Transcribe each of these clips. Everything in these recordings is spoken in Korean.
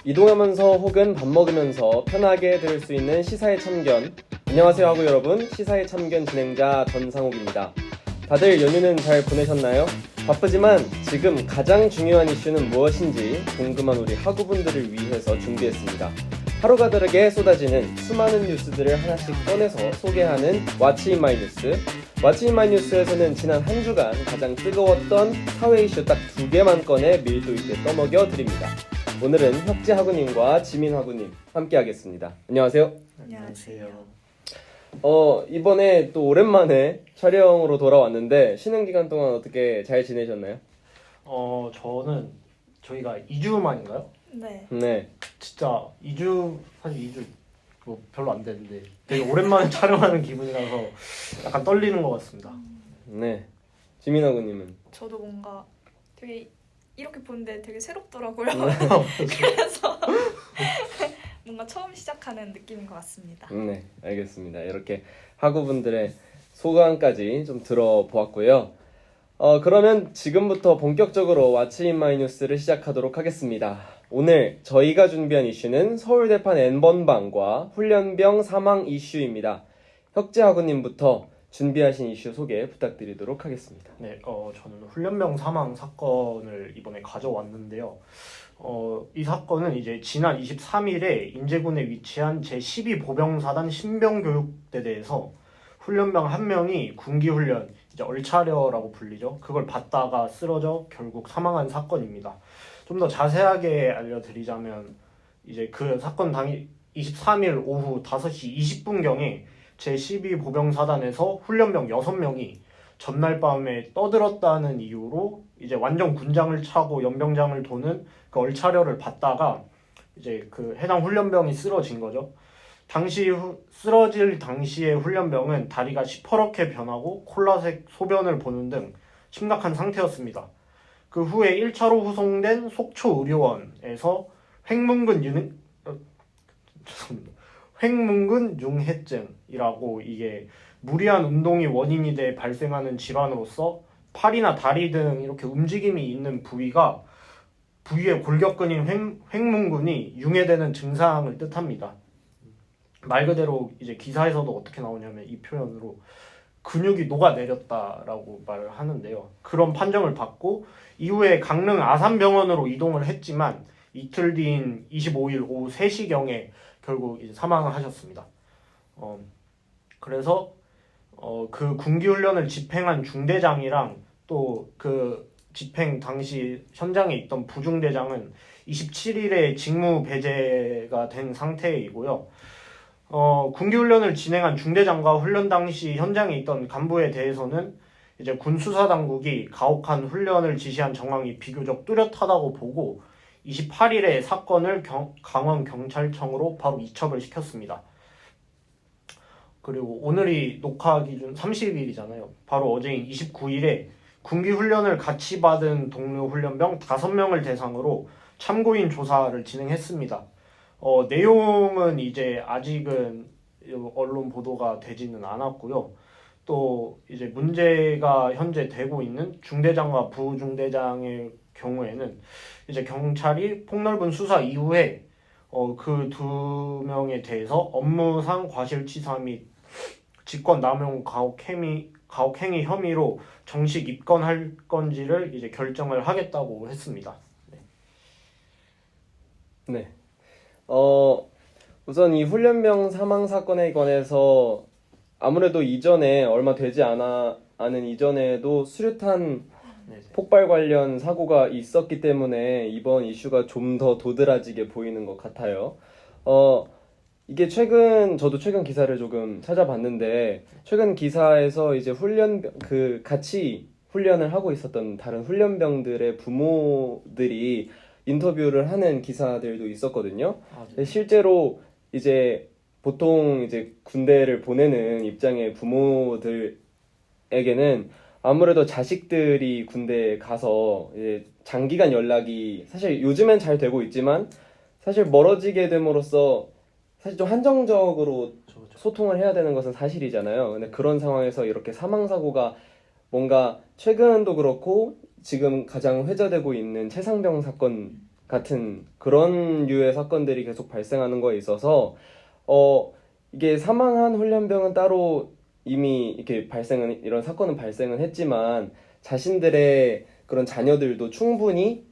이동하면서 혹은 밥 먹으면서 편하게 들을 수 있는 시사의 참견. 안녕하세요 하고 여러분, 시사의 참견 진행자 전상욱입니다. 다들 연휴는 잘 보내셨나요? 바쁘지만 지금 가장 중요한 이슈는 무엇인지 궁금한 우리 학우분들을 위해서 준비했습니다. 하루가 다르게 쏟아지는 수많은 뉴스들을 하나씩 꺼내서 소개하는 What's in my news. What's in my news에서는 지난 한 주간 가장 뜨거웠던 사회 이슈 딱 2개만 꺼내 밀도 있게 떠먹여 드립니다. 오늘은 혁재 학우님과 지민 학우님 함께 하겠습니다. 안녕하세요. 안녕하세요. 이번에 또 오랜만에 촬영으로 돌아왔는데 쉬는 기간 동안 어떻게 잘 지내셨나요? 저는 저희가 2주 만인가요? 네. 진짜 2주, 사실 2주 뭐 별로 안 됐는데 되게 오랜만에 촬영하는 기분이라서 약간 떨리는 것 같습니다. 네. 지민 학우님은? 저도 뭔가 되게 이렇게 보는데 되게 새롭더라고요. 네. 그래서 뭔가 처음 시작하는 느낌인 것 같습니다. 네, 알겠습니다. 이렇게 학우분들의 소감까지 좀 들어보았고요. 그러면 지금부터 본격적으로 What's in my news를 시작하도록 하겠습니다. 오늘 저희가 준비한 이슈는 서울대판 N번방과 훈련병 사망 이슈입니다. 혁재 학우님부터 준비하신 이슈 소개 부탁드리도록 하겠습니다. 네, 저는 훈련병 사망 사건을 이번에 가져왔는데요. 이 사건은 이제 지난 23일에 인제군에 위치한 제12보병사단 신병교육대대에서 훈련병 한 명이 군기훈련, 이제 얼차려라고 불리죠. 그걸 받다가 쓰러져 결국 사망한 사건입니다. 좀 더 자세하게 알려드리자면 이제 그 사건 당일 23일 오후 5시 20분경에 제12보병사단에서 훈련병 6명이 전날 밤에 떠들었다는 이유로 이제 완전 군장을 차고 연병장을 도는 그 얼차려를 받다가 이제 그 해당 훈련병이 쓰러진 거죠. 쓰러질 당시에 훈련병은 다리가 시퍼렇게 변하고 콜라색 소변을 보는 등 심각한 상태였습니다. 그 후에 1차로 후송된 속초의료원에서 횡문근 융해증이라고 이게 무리한 운동이 원인이 돼 발생하는 질환으로서 팔이나 다리 등 이렇게 움직임이 있는 부위에 골격근인 횡문근이 융해되는 증상을 뜻합니다. 말 그대로 이제 기사에서도 어떻게 나오냐면 이 표현으로 근육이 녹아내렸다라고 말을 하는데요. 그런 판정을 받고 이후에 강릉 아산병원으로 이동을 했지만 이틀 뒤인 25일 오후 3시경에 결국 이제 사망을 하셨습니다. 그래서 그 군기훈련을 집행한 중대장이랑 또 그 집행 당시 현장에 있던 부중대장은 27일에 직무 배제가 된 상태이고요. 군기훈련을 진행한 중대장과 훈련 당시 현장에 있던 간부에 대해서는 이제 군수사당국이 가혹한 훈련을 지시한 정황이 비교적 뚜렷하다고 보고 28일에 사건을 강원경찰청으로 바로 이첩을 시켰습니다. 그리고 오늘이 녹화 기준 30일이잖아요. 바로 어제인 29일에 군기훈련을 같이 받은 동료 훈련병 5명을 대상으로 참고인 조사를 진행했습니다. 내용은 이제 아직은 언론 보도가 되지는 않았고요. 또 이제 문제가 현재 되고 있는 중대장과 부중대장의 경우에는 이제 경찰이 폭넓은 수사 이후에 그 2명에 대해서 업무상 과실치사 및 직권남용 가혹행위 혐의로 정식 입건할 건지를 이제 결정을 하겠다고 했습니다. 네. 우선 이 훈련병 사망 사건에 관해서 아무래도 이전에 얼마 되지 않은 이전에도 수류탄 폭발 관련 사고가 있었기 때문에 이번 이슈가 좀 더 도드라지게 보이는 것 같아요. 이게 저도 최근 기사를 조금 찾아봤는데 최근 기사에서 이제 같이 훈련을 하고 있었던 다른 훈련병들의 부모들이 인터뷰를 하는 기사들도 있었거든요. 실제로 이제 보통 이제 군대를 보내는 입장의 부모들에게는 아무래도 자식들이 군대에 가서 이제 장기간 연락이 사실 요즘엔 잘 되고 있지만 사실 멀어지게 됨으로써 사실 좀 한정적으로 소통을 해야 되는 것은 사실이잖아요. 근데 그런 상황에서 이렇게 사망사고가 뭔가 최근도 그렇고 지금 가장 회자되고 있는 최상병 사건 같은 그런 류의 사건들이 계속 발생하는 거에 있어서 이게 사망한 훈련병은 따로 이미 이렇게 이런 사건은 발생은 했지만 자신들의 그런 자녀들도 충분히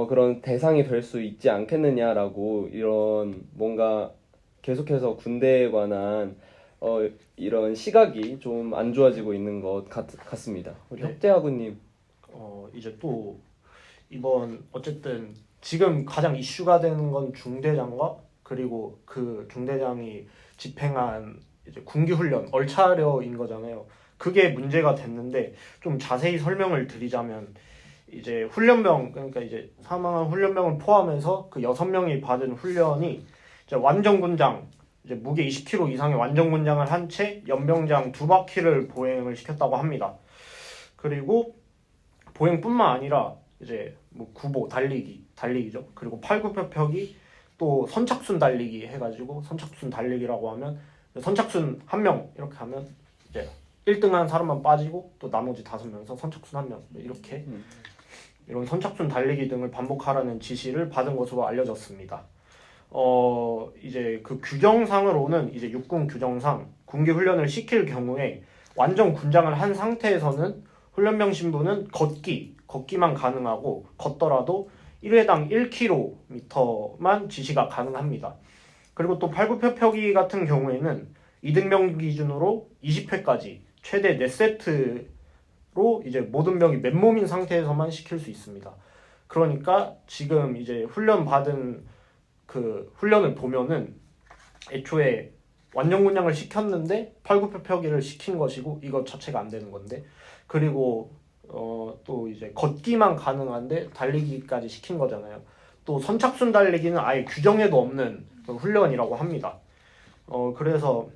그런 대상이 될 수 있지 않겠느냐라고 이런 뭔가 계속해서 군대에 관한 이런 시각이 좀 안 좋아지고 있는 것 같습니다. 우리 네. 혁재하구님. 이제 또 이번 어쨌든 지금 가장 이슈가 되는 건 중대장과 그리고 그 중대장이 집행한 이제 군기훈련 얼차려인 거잖아요. 그게 문제가 됐는데 좀 자세히 설명을 드리자면 이제 훈련병 그러니까 이제 사망한 훈련병을 포함해서 그 6명이 받은 훈련이 이제 완전군장 이제 무게 20kg 이상의 완전군장을 한 채 연병장 2바퀴를 보행을 시켰다고 합니다. 그리고 보행뿐만 아니라 이제 뭐 구보 달리기죠. 그리고 팔굽혀펴기 또 선착순 달리기 해가지고 선착순 달리기라고 하면 선착순 1명 이렇게 하면 이제 1등한 사람만 빠지고 또 나머지 5명에서 선착순 1명 이렇게 이런 선착순 달리기 등을 반복하라는 지시를 받은 것으로 알려졌습니다. 이제 그 규정상으로는 이제 육군 규정상 군기 훈련을 시킬 경우에 완전 군장을 한 상태에서는 훈련병 신분은 걷기만 가능하고 걷더라도 1회당 1km만 지시가 가능합니다. 그리고 또 팔굽혀펴기 같은 경우에는 이등병 기준으로 20회까지 최대 4세트로 이제 모든 병이 맨몸인 상태에서만 시킬 수 있습니다. 그러니까 지금 이제 훈련 받은 그 훈련을 보면은 애초에 완전군장을 시켰는데 팔굽혀펴기를 시킨 것이고 이것 자체가 안 되는 건데 그리고 또 이제 걷기만 가능한데 달리기까지 시킨 거잖아요. 또 선착순 달리기는 아예 규정에도 없는 훈련이라고 합니다. 그래서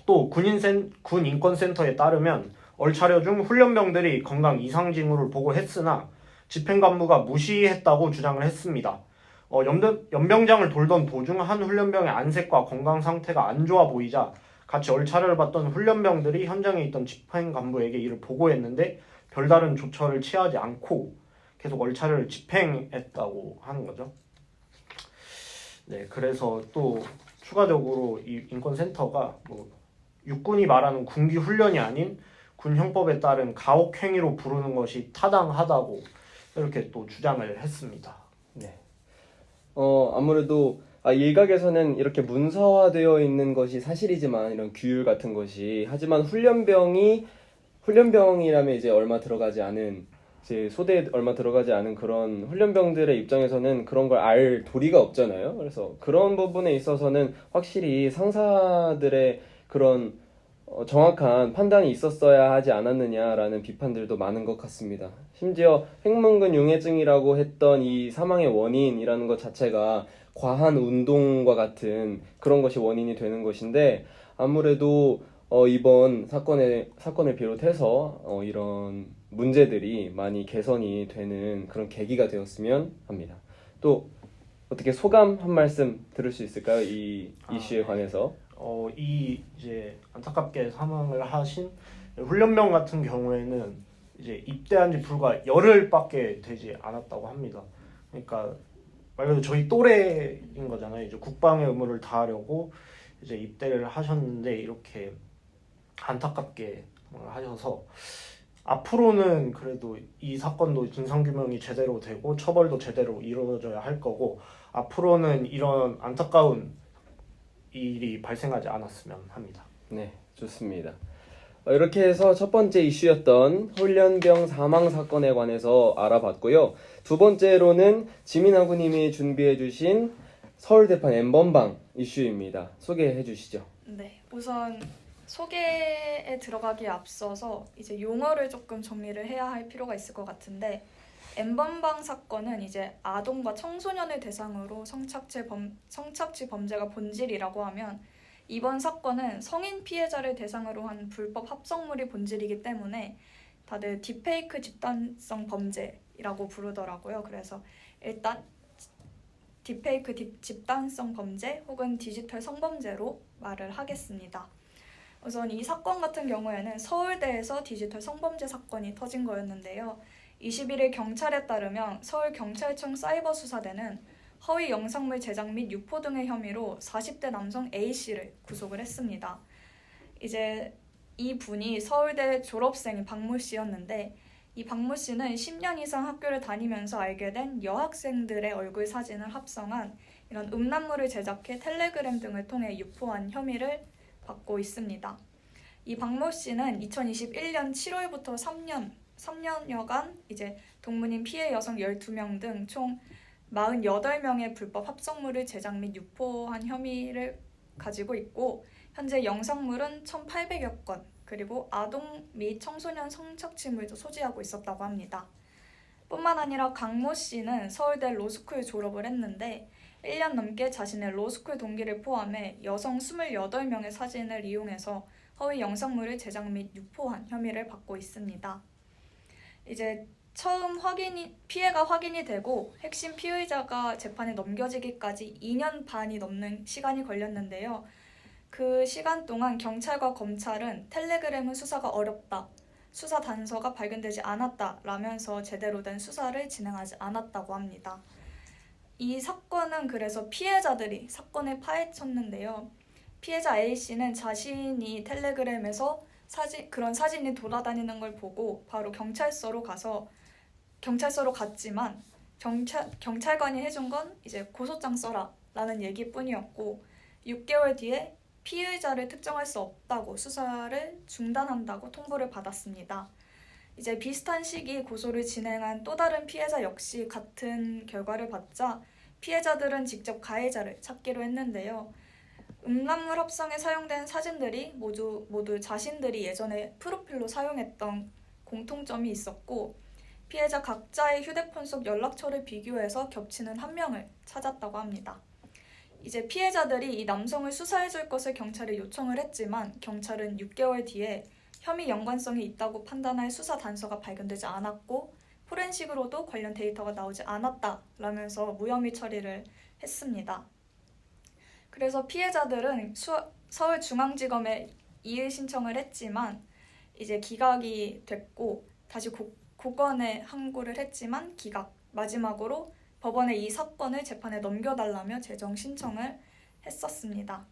또 군 인권센터에 따르면 얼차려 중 훈련병들이 건강 이상 징후를 보고했으나 집행관무가 무시했다고 주장을 했습니다. 연병장을 돌던 도중 한 훈련병의 안색과 건강 상태가 안 좋아 보이자 같이 얼차려를 받던 훈련병들이 현장에 있던 집행관부에게 이를 보고했는데 별다른 조처를 취하지 않고 계속 얼차려를 집행했다고 하는 거죠. 네, 그래서 또 추가적으로 이 인권센터가 뭐 육군이 말하는 군기 훈련이 아닌 군 형법에 따른 가혹행위로 부르는 것이 타당하다고 이렇게 또 주장을 했습니다. 네. 아무래도 일각에서는 이렇게 문서화되어 있는 것이 사실이지만 이런 규율 같은 것이 하지만 훈련병이라면 이제 얼마 들어가지 않은 이제 소대에 얼마 들어가지 않은 그런 훈련병들의 입장에서는 그런 걸 알 도리가 없잖아요. 그래서 그런 부분에 있어서는 확실히 상사들의 그런 정확한 판단이 있었어야 하지 않았느냐라는 비판들도 많은 것 같습니다. 심지어 횡문근 융해증이라고 했던 이 사망의 원인이라는 것 자체가 과한 운동과 같은 그런 것이 원인이 되는 것인데 아무래도 이번 사건을 비롯해서 이런 문제들이 많이 개선이 되는 그런 계기가 되었으면 합니다. 또 어떻게 소감 한 말씀 들을 수 있을까요? 이 이슈에 관해서. 이 이제 안타깝게 사망을 하신 훈련병 같은 경우에는 이제 입대한 지 불과 열흘밖에 되지 않았다고 합니다. 그러니까 말 그대로 저희 또래인 거잖아요. 이제 국방의 의무를 다하려고 이제 입대를 하셨는데 이렇게 안타깝게 하셔서 앞으로는 그래도 이 사건도 진상규명이 제대로 되고 처벌도 제대로 이루어져야 할 거고 앞으로는 이런 안타까운 일이 발생하지 않았으면 합니다. 네, 좋습니다. 이렇게 해서 첫 번째 이슈였던 훈련병 사망 사건에 관해서 알아봤고요. 두 번째로는 지민아구님이 준비해주신 서울대판 N번방 이슈입니다. 소개해 주시죠. 네, 우선 소개에 들어가기에 앞서서 이제 용어를 조금 정리를 해야 할 필요가 있을 것 같은데 N번방 사건은 이제 아동과 청소년을 대상으로 성착취 범죄가 본질이라고 하면 이번 사건은 성인 피해자를 대상으로 한 불법 합성물이 본질이기 때문에 다들 딥페이크 집단성 범죄라고 부르더라고요. 그래서 일단 딥페이크 집단성 범죄 혹은 디지털 성범죄로 말을 하겠습니다. 우선 이 사건 같은 경우에는 서울대에서 디지털 성범죄 사건이 터진 거였는데요. 21일 경찰에 따르면 서울경찰청 사이버수사대는 허위 영상물 제작 및 유포 등의 혐의로 40대 남성 A씨를 구속을 했습니다. 이제 이 분이 서울대 졸업생인 박모 씨였는데 이 박모 씨는 10년 이상 학교를 다니면서 알게 된 여학생들의 얼굴 사진을 합성한 이런 음란물을 제작해 텔레그램 등을 통해 유포한 혐의를 받고 있습니다. 이 박모 씨는 2021년 7월부터 3년여간 이제 동문인 피해 여성 12명 등 총 48명의 불법 합성물을 제작 및 유포한 혐의를 가지고 있고 현재 영상물은 1,800여 건 그리고 아동 및 청소년 성착취물도 소지하고 있었다고 합니다. 뿐만 아니라 강모 씨는 서울대 로스쿨 졸업을 했는데 1년 넘게 자신의 로스쿨 동기를 포함해 여성 28명의 사진을 이용해서 허위 영상물을 제작 및 유포한 혐의를 받고 있습니다. 이제 처음 피해가 확인이 되고 핵심 피의자가 재판에 넘겨지기까지 2년 반이 넘는 시간이 걸렸는데요. 그 시간 동안 경찰과 검찰은 텔레그램은 수사가 어렵다, 수사 단서가 발견되지 않았다 라면서 제대로 된 수사를 진행하지 않았다고 합니다. 이 사건은 그래서 피해자들이 사건을 파헤쳤는데요. 피해자 A씨는 자신이 텔레그램에서 그런 사진이 돌아다니는 걸 보고 바로 경찰서로 갔지만 경찰관이 해준 건 이제 고소장 써라 라는 얘기뿐이었고 6개월 뒤에 피의자를 특정할 수 없다고 수사를 중단한다고 통보를 받았습니다. 이제 비슷한 시기 고소를 진행한 또 다른 피해자 역시 같은 결과를 받자 피해자들은 직접 가해자를 찾기로 했는데요. 음란물 합성에 사용된 사진들이 모두 자신들이 예전에 프로필로 사용했던 공통점이 있었고 피해자 각자의 휴대폰 속 연락처를 비교해서 겹치는 한 명을 찾았다고 합니다. 이제 피해자들이 이 남성을 수사해줄 것을 경찰에 요청을 했지만 경찰은 6개월 뒤에 혐의 연관성이 있다고 판단할 수사 단서가 발견되지 않았고 포렌식으로도 관련 데이터가 나오지 않았다라면서 무혐의 처리를 했습니다. 그래서 피해자들은 서울중앙지검에 이의 신청을 했지만 이제 기각이 됐고 다시 고건에 항고를 했지만 기각, 마지막으로 법원에 이 사건을 재판에 넘겨달라며 재정 신청을 했었습니다.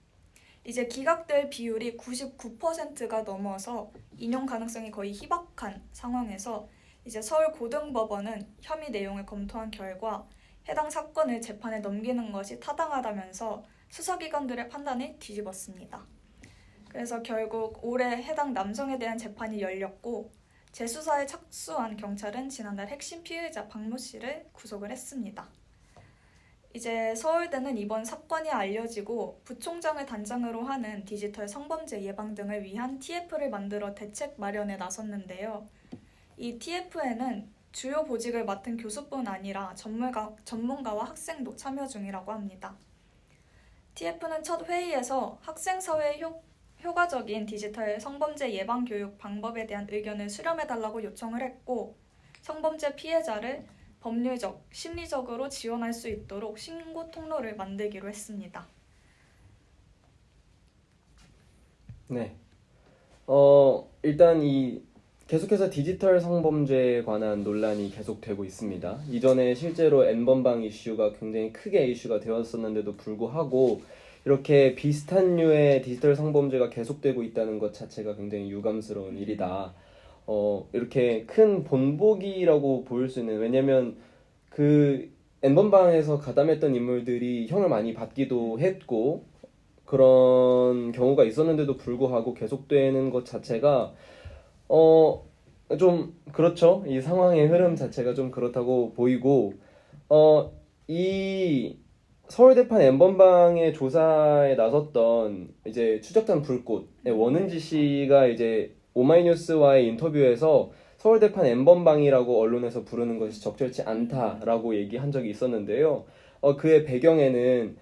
이제 기각될 비율이 99%가 넘어서 인용 가능성이 거의 희박한 상황에서 이제 서울고등법원은 혐의 내용을 검토한 결과 해당 사건을 재판에 넘기는 것이 타당하다면서 수사기관들의 판단을 뒤집었습니다. 그래서 결국 올해 해당 남성에 대한 재판이 열렸고 재수사에 착수한 경찰은 지난달 핵심 피의자 박모 씨를 구속을 했습니다. 이제 서울대는 이번 사건이 알려지고 부총장을 단장으로 하는 디지털 성범죄 예방 등을 위한 TF를 만들어 대책 마련에 나섰는데요. 이 TF에는 주요 보직을 맡은 교수뿐 아니라 전문가와 학생도 참여 중이라고 합니다. TF는 첫 회의에서 학생 사회에 효과적인 디지털 성범죄 예방 교육 방법에 대한 의견을 수렴해달라고 요청을 했고 성범죄 피해자를 법률적, 심리적으로 지원할 수 있도록 신고 통로를 만들기로 했습니다. 네. 일단 계속해서 디지털 성범죄에 관한 논란이 계속되고 있습니다. 이전에 실제로 N번방 이슈가 굉장히 크게 이슈가 되었었는데도 불구하고 이렇게 비슷한 류의 디지털 성범죄가 계속되고 있다는 것 자체가 굉장히 유감스러운 일이다. 이렇게 큰 본보기라고 보일 수 있는, 왜냐면 그 N번방에서 가담했던 인물들이 형을 많이 받기도 했고 그런 경우가 있었는데도 불구하고 계속되는 것 자체가 좀 그렇죠. 이 상황의 흐름 자체가 좀 그렇다고 보이고 이 서울대판 N번방의 조사에 나섰던 이제 추적단 불꽃의 원은지 씨가 이제 오마이뉴스와의 인터뷰에서 서울대판 N번방이라고 언론에서 부르는 것이 적절치 않다라고 얘기한 적이 있었는데요. 그의 배경에는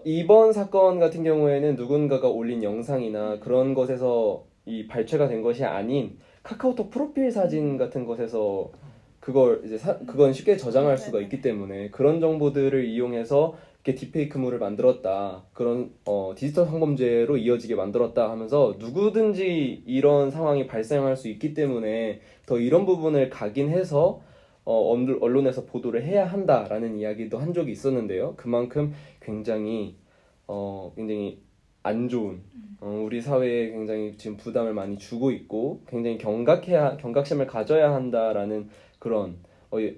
이번 사건 같은 경우에는 누군가가 올린 영상이나 그런 것에서 이 발췌가 된 것이 아닌 카카오톡 프로필 사진 같은 것에서 그건 쉽게 저장할 수가 있기 때문에 그런 정보들을 이용해서 이렇게 딥페이크물을 만들었다. 그런 디지털 성범죄로 이어지게 만들었다 하면서 누구든지 이런 상황이 발생할 수 있기 때문에 더 이런 부분을 각인해서 언론에서 보도를 해야 한다라는 이야기도 한 적이 있었는데요. 그만큼 굉장히 안 좋은 우리 사회에 굉장히 지금 부담을 많이 주고 있고 굉장히 경각심을 가져야 한다라는 그런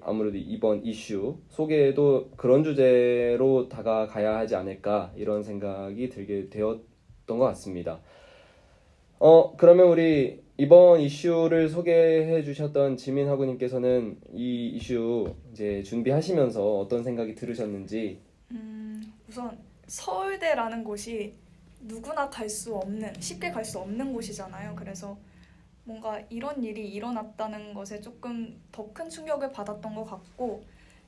아무래도 이번 이슈 소개에도 그런 주제로 다가가야 하지 않을까 이런 생각이 들게 되었던 것 같습니다. 그러면 우리 이번 이슈를 소개해 주셨던 지민 학우님께서는 이 이슈 이제 준비하시면서 어떤 생각이 들으셨는지. 우선 서울대라는 곳이 누구나 쉽게 갈 수 없는 곳이잖아요. 그래서 뭔가 이런 일이 일어났다는 것에 조금 더 큰 충격을 받았던 것 같고,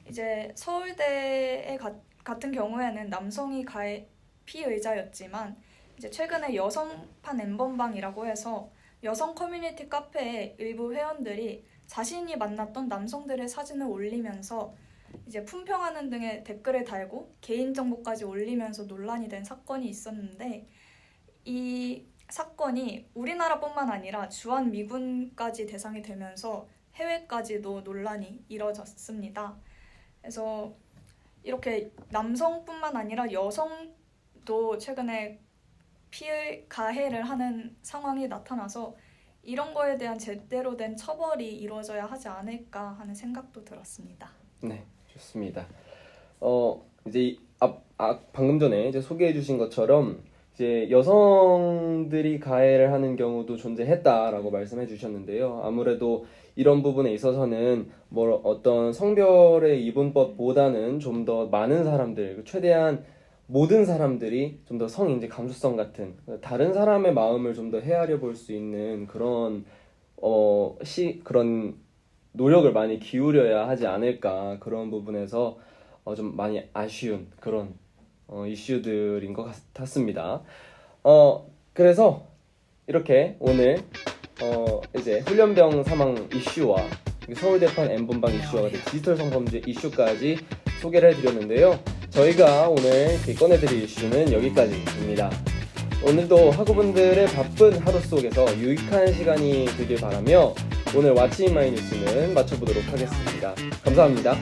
이제 서울대 같은 경우에는 남성이 피의자였지만 이제 최근에 여성판 N번방이라고 해서 여성 커뮤니티 카페에 일부 회원들이 자신이 만났던 남성들의 사진을 올리면서 이제 품평하는 등의 댓글을 달고 개인정보까지 올리면서 논란이 된 사건이 있었는데, 이 사건이 우리나라뿐만 아니라 주한미군까지 대상이 되면서 해외까지도 논란이 이뤄졌습니다. 그래서 이렇게 남성뿐만 아니라 여성도 최근에 가해를 하는 상황이 나타나서 이런 거에 대한 제대로 된 처벌이 이루어져야 하지 않을까 하는 생각도 들었습니다. 네, 좋습니다. 이제 방금 전에 이제 소개해 주신 것처럼 이제 여성들이 가해를 하는 경우도 존재했다라고 말씀해 주셨는데요. 아무래도 이런 부분에 있어서는 어떤 성별의 이분법보다는 좀 더 많은 사람들, 최대한 모든 사람들이 좀 더 성인지 감수성 같은 다른 사람의 마음을 좀 더 헤아려 볼 수 있는 그런 그런 노력을 많이 기울여야 하지 않을까, 그런 부분에서 좀 많이 아쉬운 그런 이슈들인 것 같았습니다. 그래서 이렇게 오늘 이제 훈련병 사망 이슈와 서울대판 N번방 이슈와 디지털 성범죄 이슈까지 소개를 해드렸는데요. 저희가 오늘 꺼내드릴 이슈는 여기까지입니다. 오늘도 학우분들의 바쁜 하루 속에서 유익한 시간이 되길 바라며 오늘 왓츠인 마이 뉴스는 마쳐보도록 하겠습니다. 감사합니다.